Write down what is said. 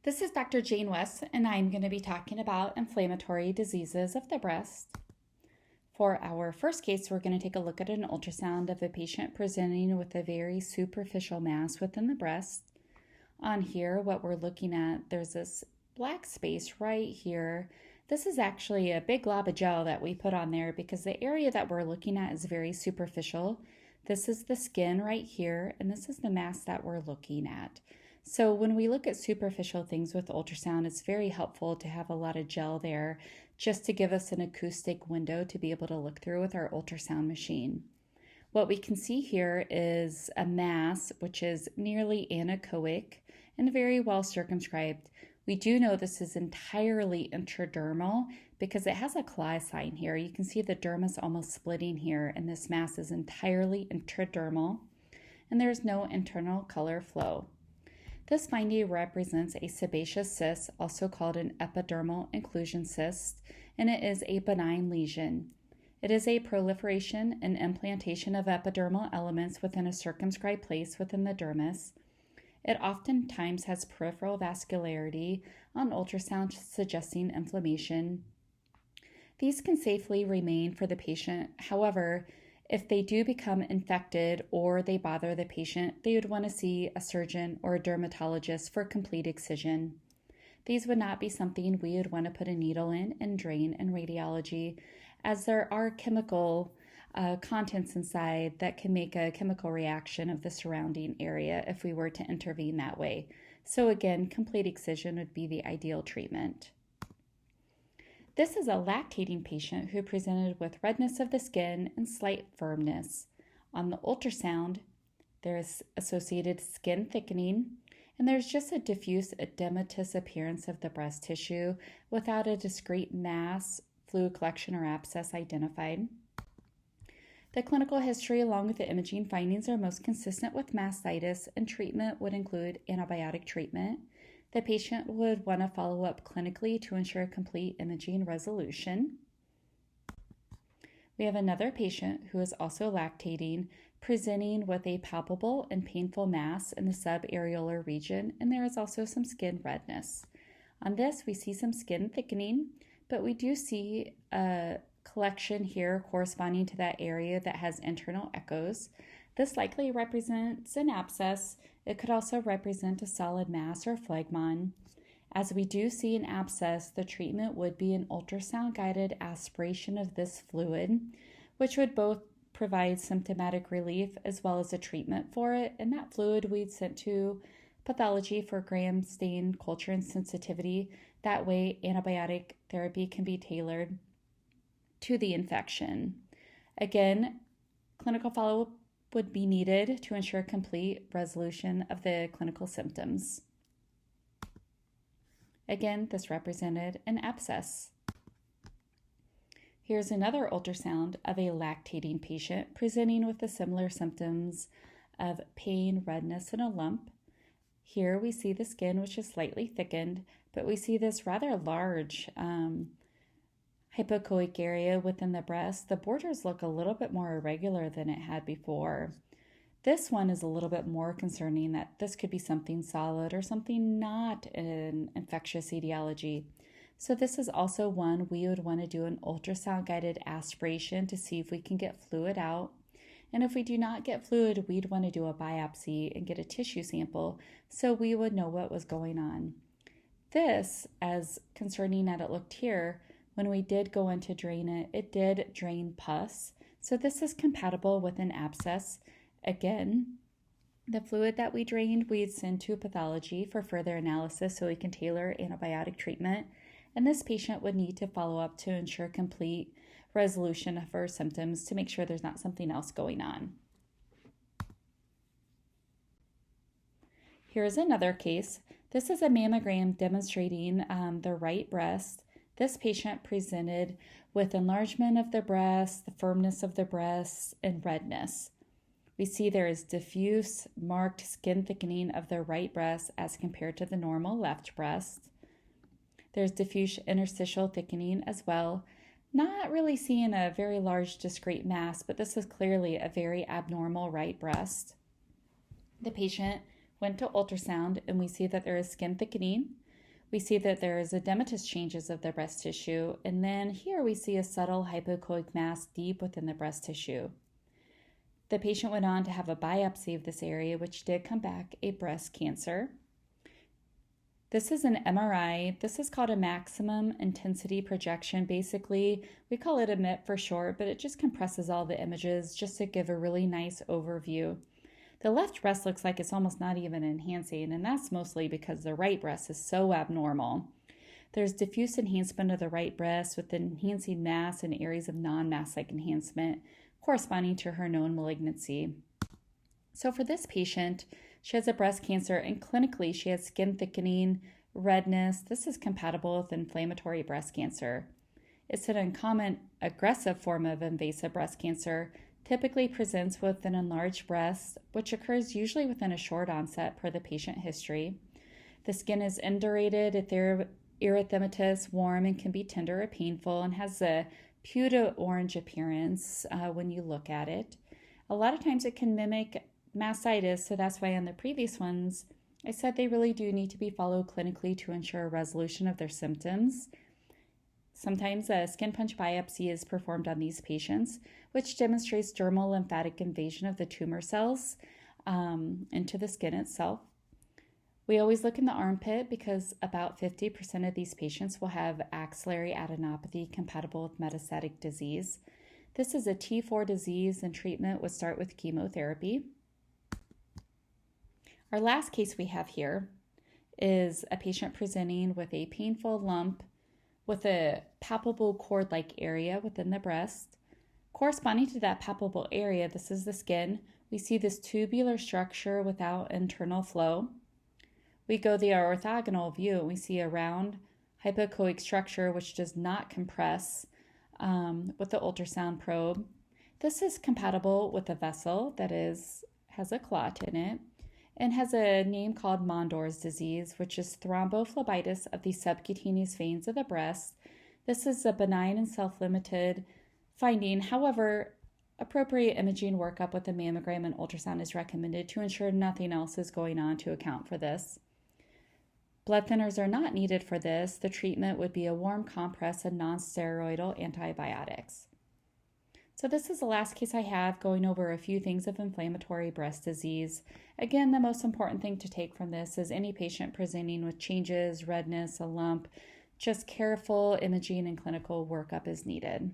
This is Dr. Jane West, and I'm going to be talking about inflammatory diseases of the breast. For our first case, we're going to take a look at an ultrasound of a patient presenting with a very superficial mass within the breast. On here, what we're looking at, there's this black space right here. This is actually a big glob of gel that we put on there because the area that we're looking at is very superficial. This is the skin right here, and this is the mass that we're looking at. So when we look at superficial things with ultrasound, it's very helpful to have a lot of gel there just to give us an acoustic window to be able to look through with our ultrasound machine. What we can see here is a mass which is nearly anechoic and very well circumscribed. We do know this is entirely intradermal because it has a claw sign here. You can see the dermis almost splitting here, and this mass is entirely intradermal, and there's no internal color flow. This finding represents a sebaceous cyst, also called an epidermal inclusion cyst, and it is a benign lesion. It is a proliferation and implantation of epidermal elements within a circumscribed place within the dermis. It oftentimes has peripheral vascularity on ultrasound, suggesting inflammation. These can safely remain for the patient. However, if they do become infected or they bother the patient, they would want to see a surgeon or a dermatologist for complete excision. These would not be something we would want to put a needle in and drain in radiology, as there are chemical contents inside that can make a chemical reaction of the surrounding area if we were to intervene that way. So again, complete excision would be the ideal treatment. This is a lactating patient who presented with redness of the skin and slight firmness. On the ultrasound, there is associated skin thickening, and there's just a diffuse edematous appearance of the breast tissue without a discrete mass, fluid collection, or abscess identified. The clinical history along with the imaging findings are most consistent with mastitis, and treatment would include antibiotic treatment. The patient would want to follow up clinically to ensure complete imaging resolution. We have another patient who is also lactating, presenting with a palpable and painful mass in the subareolar region, and there is also some skin redness. On this, we see some skin thickening, but we do see a collection here corresponding to that area that has internal echoes. This likely represents an abscess. It could also represent a solid mass or phlegmon. As we do see an abscess, the treatment would be an ultrasound-guided aspiration of this fluid, which would both provide symptomatic relief as well as a treatment for it. And that fluid we'd sent to pathology for gram stain culture and sensitivity. That way, antibiotic therapy can be tailored to the infection. Again, clinical follow-up would be needed to ensure complete resolution of the clinical symptoms. Again, this represented an abscess. Here's another ultrasound of a lactating patient presenting with the similar symptoms of pain, redness, and a lump. Here we see the skin, which is slightly thickened, but we see this rather large hypoechoic area within the breast. The borders look a little bit more irregular than it had before. This one is a little bit more concerning, that this could be something solid or something not an infectious etiology. So this is also one we would want to do an ultrasound guided aspiration to see if we can get fluid out. And if we do not get fluid, we'd want to do a biopsy and get a tissue sample so we would know what was going on. This, as concerning that it looked here, when we did go in to drain it, it did drain pus. So this is compatible with an abscess. Again, the fluid that we drained, we'd send to pathology for further analysis so we can tailor antibiotic treatment. And this patient would need to follow up to ensure complete resolution of her symptoms to make sure there's not something else going on. Here's another case. This is a mammogram demonstrating the right breast. This patient presented with enlargement of the breast, the firmness of the breast, and redness. We see there is diffuse, marked skin thickening of the right breast as compared to the normal left breast. There's diffuse interstitial thickening as well. Not really seeing a very large discrete mass, but this is clearly a very abnormal right breast. The patient went to ultrasound and we see that there is skin thickening. We see that there is edematous changes of the breast tissue, and then here we see a subtle hypoechoic mass deep within the breast tissue. The patient went on to have a biopsy of this area, which did come back a breast cancer. This is an MRI. This is called a maximum intensity projection. Basically, we call it a MIP for short, but it just compresses all the images just to give a really nice overview. The left breast looks like it's almost not even enhancing, and that's mostly because the right breast is so abnormal. There's diffuse enhancement of the right breast with enhancing mass and areas of non-mass-like enhancement corresponding to her known malignancy. So for this patient, she has a breast cancer, and clinically she has skin thickening, redness. This is compatible with inflammatory breast cancer. It's an uncommon aggressive form of invasive breast cancer, typically presents with an enlarged breast, which occurs usually within a short onset per the patient history. The skin is indurated, erythematous, warm, and can be tender or painful, and has a pewter-orange appearance when you look at it. A lot of times it can mimic mastitis, so that's why on the previous ones I said they really do need to be followed clinically to ensure a resolution of their symptoms. Sometimes a skin punch biopsy is performed on these patients, which demonstrates dermal lymphatic invasion of the tumor cells into the skin itself. We always look in the armpit because about 50% of these patients will have axillary adenopathy compatible with metastatic disease. This is a T4 disease, and treatment would start with chemotherapy. Our last case we have here is a patient presenting with a painful lump with a palpable cord-like area within the breast. Corresponding to that palpable area, this is the skin. We see this tubular structure without internal flow. We go the orthogonal view, and we see a round hypoechoic structure which does not compress with the ultrasound probe. This is compatible with a vessel that has a clot in it and has a name called Mondor Disease, which is thrombophlebitis of the subcutaneous veins of the breast. This is a benign and self-limited finding. However, appropriate imaging workup with a mammogram and ultrasound is recommended to ensure nothing else is going on to account for this. Blood thinners are not needed for this. The treatment would be a warm compress and non-steroidal antibiotics. So this is the last case I have, going over a few things of inflammatory breast disease. Again, the most important thing to take from this is any patient presenting with changes, redness, a lump, just careful imaging and clinical workup is needed.